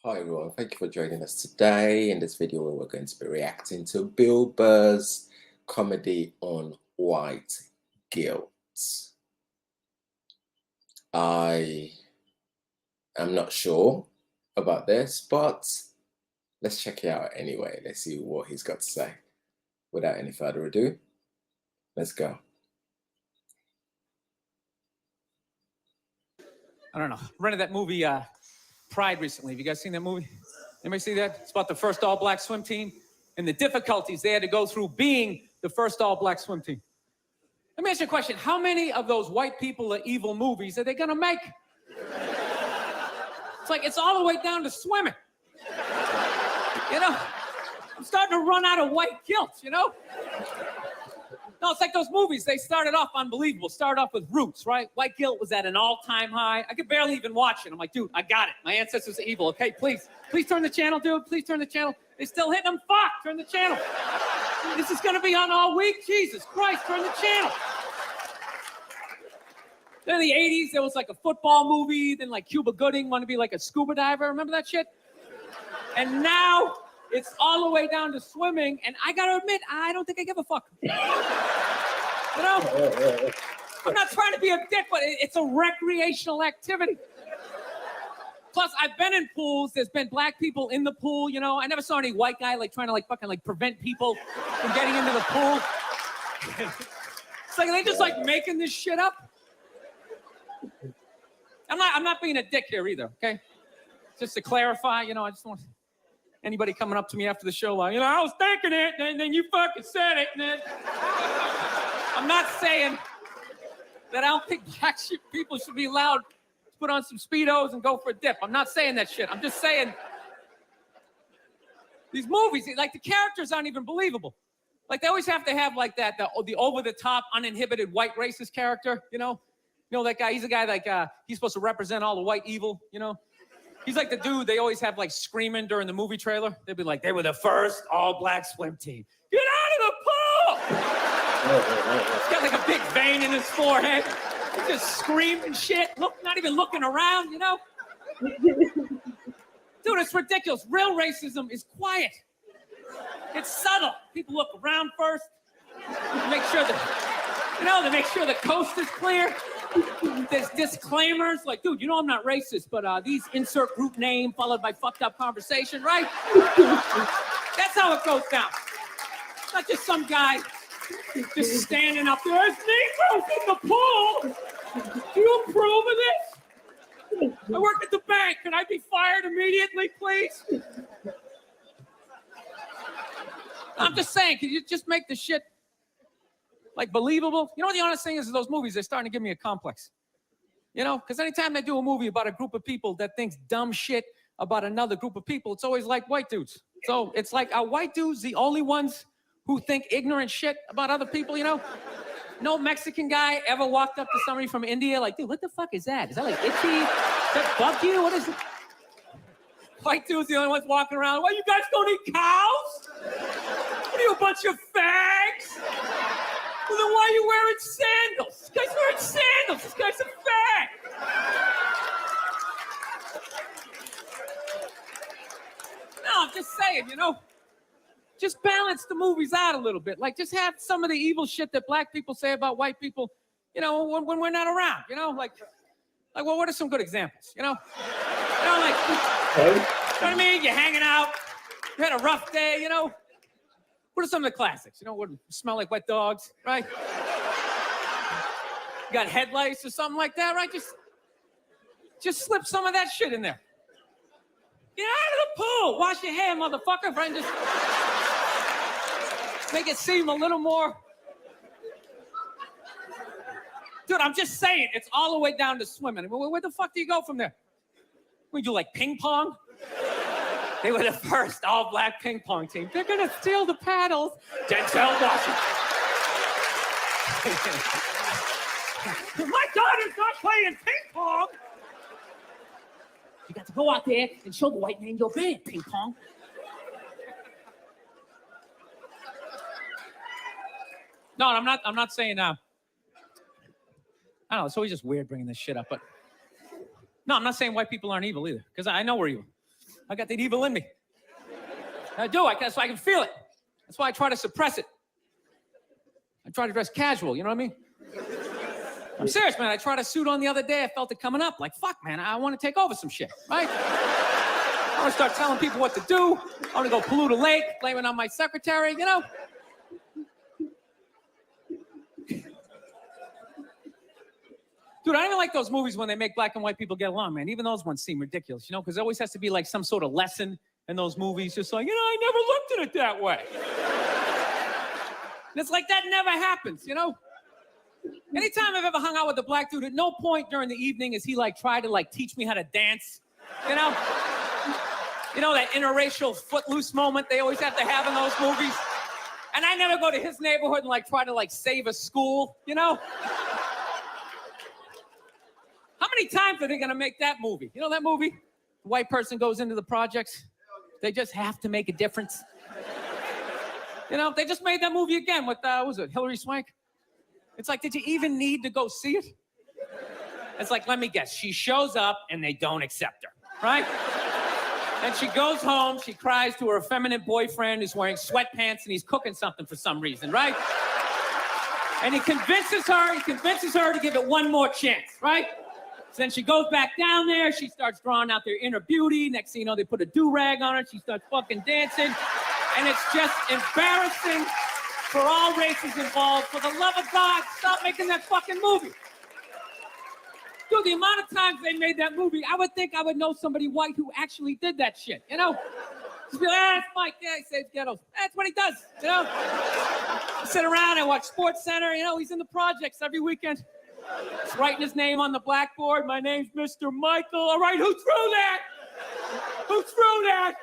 Hi everyone, thank you for joining us today. In this video, we're going to be reacting to Bill Burr's comedy on white guilt. I am not sure about this, but let's check it out anyway. Let's see what he's got to say. Without any further ado, let's go. I don't know. Rented that movie Pride recently. Have you guys seen that movie? Anybody see that? It's about the first all-black swim team and the difficulties they had to go through being the first all-black swim team. Let me ask you a question. How many of those white people are evil movies are they gonna make? It's like it's all the way down to swimming. You know? I'm starting to run out of white guilt, you know? No, it's like those movies. They started off unbelievable. Started off with Roots, right? White guilt was at an all-time high. I could barely even watch it. I'm like, dude, I got it. My ancestors are evil. Okay, please turn the channel, dude. Please turn the channel. They still hitting them. Fuck, turn the channel. This is gonna be on all week. Jesus Christ, turn the channel. Then in the 80s, there was like a football movie. Then like Cuba Gooding wanted to be like a scuba diver. Remember that shit? And now it's all the way down to swimming, and I gotta admit, I don't think I give a fuck. You know? I'm not trying to be a dick, but it's a recreational activity. Plus, I've been in pools. There's been black people in the pool, you know? I never saw any white guy like trying to like fucking like prevent people from getting into the pool. It's like, are they just like making this shit up? I'm not being a dick here either, okay? Just to clarify, you know, I just want anybody coming up to me after the show, like, you know, I was thinking it, and then you fucking said it, and then... I'm not saying that I don't think black people should be allowed to put on some Speedos and go for a dip. I'm not saying that shit. I'm just saying these movies, like the characters aren't even believable. Like they always have to have like that, the over-the-top, uninhibited white racist character, you know? You know that guy, he's a guy like, he's supposed to represent all the white evil, you know? He's like the dude they always have like screaming during the movie trailer. They'd be like, they were the first all-black swim team. Get out of the pool! He's got like a big vein in his forehead. He's just screaming shit, not even looking around, you know? Dude, it's ridiculous. Real racism is quiet. It's subtle. People look around first, make sure that, you know, they make sure the coast is clear. There's disclaimers like, dude, you know I'm not racist, but these insert group name followed by fucked up conversation, right? That's how it goes down. It's not just some guy just standing up there. There's Negroes in the pool. Do you approve of this? I work at the bank. Can I be fired immediately, please? I'm just saying, can you just make the shit like believable? You know what the honest thing is those movies, they're starting to give me a complex. You know, because anytime they do a movie about a group of people that thinks dumb shit about another group of people, it's always like white dudes. So it's like, are white dudes the only ones who think ignorant shit about other people, you know? No Mexican guy ever walked up to somebody from India like, dude, what the fuck is that? Is that like itchy? Does that bug you? What is it? White dudes the only ones walking around. Well, you guys don't eat cows? What are you, a bunch of fags? Well, then why are you wearing sandals? This guy's wearing sandals. This guy's a fag. No, I'm just saying, you know, just balance the movies out a little bit. Like, just have some of the evil shit that black people say about white people, you know, when we're not around, you know? Like, well, what are some good examples, you know? You know, like, you know what I mean? You're hanging out. You had a rough day, you know? What are some of the classics? You know, what smell like wet dogs, right? You got headlights or something like that, right? Just slip some of that shit in there. Get out of the pool. Wash your hair, motherfucker, right? Just make it seem a little more. Dude, I'm just saying, it's all the way down to swimming. Where the fuck do you go from there? We do like ping pong? They were the first all-black ping pong team. They're gonna steal the paddles. Denzel Washington. My daughter's not playing ping pong. You got to go out there and show the white man you're bad, ping pong. No, I'm not saying, I don't know, it's always just weird bringing this shit up, but no, I'm not saying white people aren't evil either, because I know we're evil. I got that evil in me. I do. So I can feel it. That's why I try to suppress it. I try to dress casual. You know what I mean? I'm serious, man. I tried a suit on the other day. I felt it coming up. Like, fuck, man. I want to take over some shit, right? I want to start telling people what to do. I want to go pollute a lake, blame it on my secretary, you know? Dude, I don't even like those movies when they make black and white people get along, man. Even those ones seem ridiculous, you know, because there always has to be like some sort of lesson in those movies. Just like, I never looked at it that way. And it's like, that never happens, you know? Anytime I've ever hung out with a black dude, at no point during the evening is he like try to like teach me how to dance, you know? You know, that interracial footloose moment they always have to have in those movies? And I never go to his neighborhood and like try to like save a school, you know? How many times are they gonna make that movie? You know that movie? The white person goes into the projects. They just have to make a difference. You know, they just made that movie again with, what was it, Hilary Swank? It's like, did you even need to go see it? It's like, let me guess, she shows up and they don't accept her, right? And she goes home, she cries to her effeminate boyfriend who's wearing sweatpants and he's cooking something for some reason, right? And he convinces her to give it one more chance, right? So then she goes back down there, she starts drawing out their inner beauty. Next thing you know, they put a do-rag on her, she starts fucking dancing. And it's just embarrassing for all races involved. For the love of God, stop making that fucking movie. Dude, the amount of times they made that movie, I would think I would know somebody white who actually did that shit, you know? Just be like, that's Mike, yeah, he saves ghettos. That's what he does, you know? I sit around and watch Sports Center, you know, he's in the projects every weekend. He's writing his name on the blackboard. My name's Mr. Michael. All right, who threw that? Who threw that?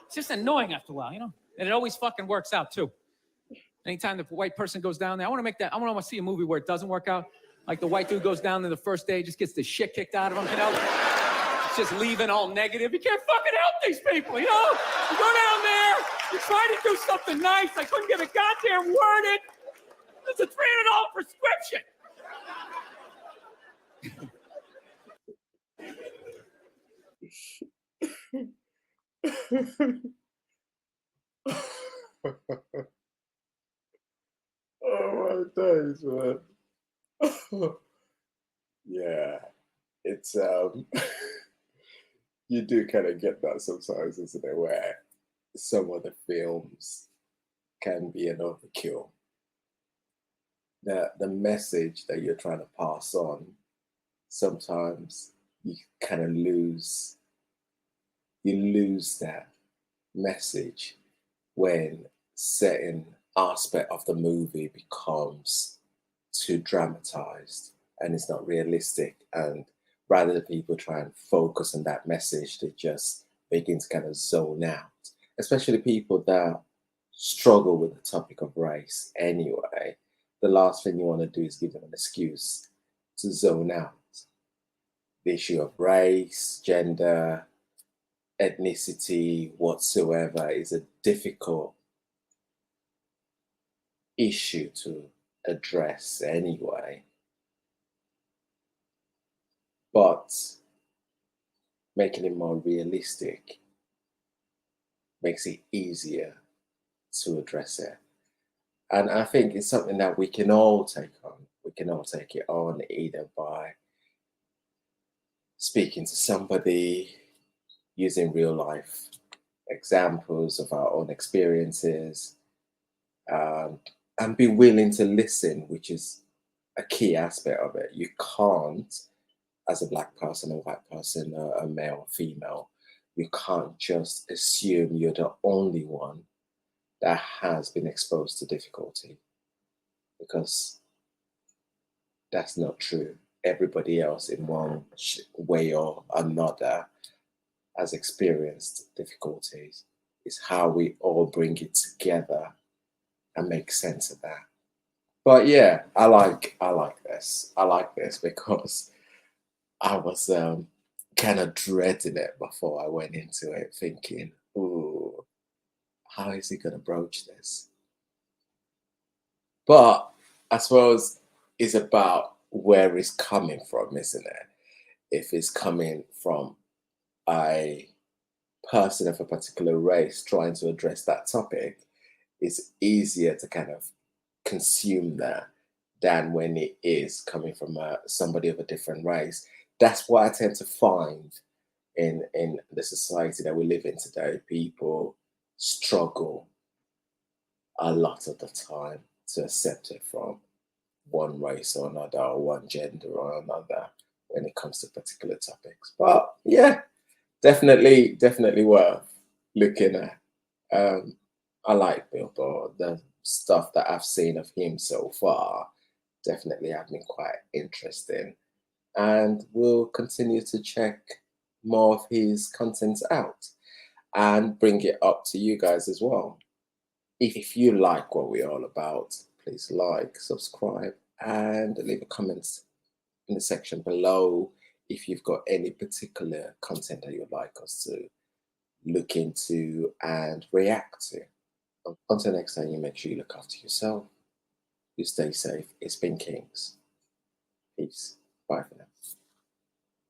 It's just annoying after a while, you know? And it always fucking works out, too. Anytime the white person goes down there, I want to see a movie where it doesn't work out. Like the white dude goes down there the first day, just gets the shit kicked out of him, you know? It's just leaving all negative. You can't fucking help these people, you know? You go down there, you try to do something nice. I couldn't get a goddamn word in. It's a $300 prescription. Oh my days, man. Yeah, it's you do kind of get that sometimes, isn't it? Where some of the films can be an overkill. The message that you're trying to pass on, sometimes you kind of lose that message when certain aspect of the movie becomes too dramatized and it's not realistic, and rather than people try and focus on that message, they just begin to kind of zone out, especially people that struggle with the topic of race anyway. The last thing you want to do is give them an excuse to zone out. The issue of race, gender, ethnicity, whatsoever is a difficult issue to address anyway. But making it more realistic makes it easier to address it. And I think it's something that we can all take on. We can all take it on either by speaking to somebody, using real life examples of our own experiences, and be willing to listen, which is a key aspect of it. You can't, as a black person, a white person, a male or female, you can't just assume you're the only one that has been exposed to difficulty, because that's not true. Everybody else in one way or another has experienced difficulties. It's how we all bring it together and make sense of that. But yeah, I like this. I like this because I was kind of dreading it before I went into it, thinking, ooh, how is he going to broach this? But I suppose it's about where it's coming from, isn't it? if it's coming from a person of a particular race trying to address that topic, it's easier to kind of consume that than when it is coming from somebody of a different race. That's what I tend to find in the society that we live in today. People struggle a lot of the time to accept it from one race or another, or one gender or another, when it comes to particular topics. But yeah, definitely worth looking at. I like Bill Burr. The stuff that I've seen of him so far definitely have been quite interesting, and we'll continue to check more of his contents out and bring it up to you guys as well. If you like what we're all about, please like, subscribe, and leave a comment in the section below if you've got any particular content that you'd like us to look into and react to. Until next time, you make sure you look after yourself. You stay safe. It's been Kings. Peace. Bye for now.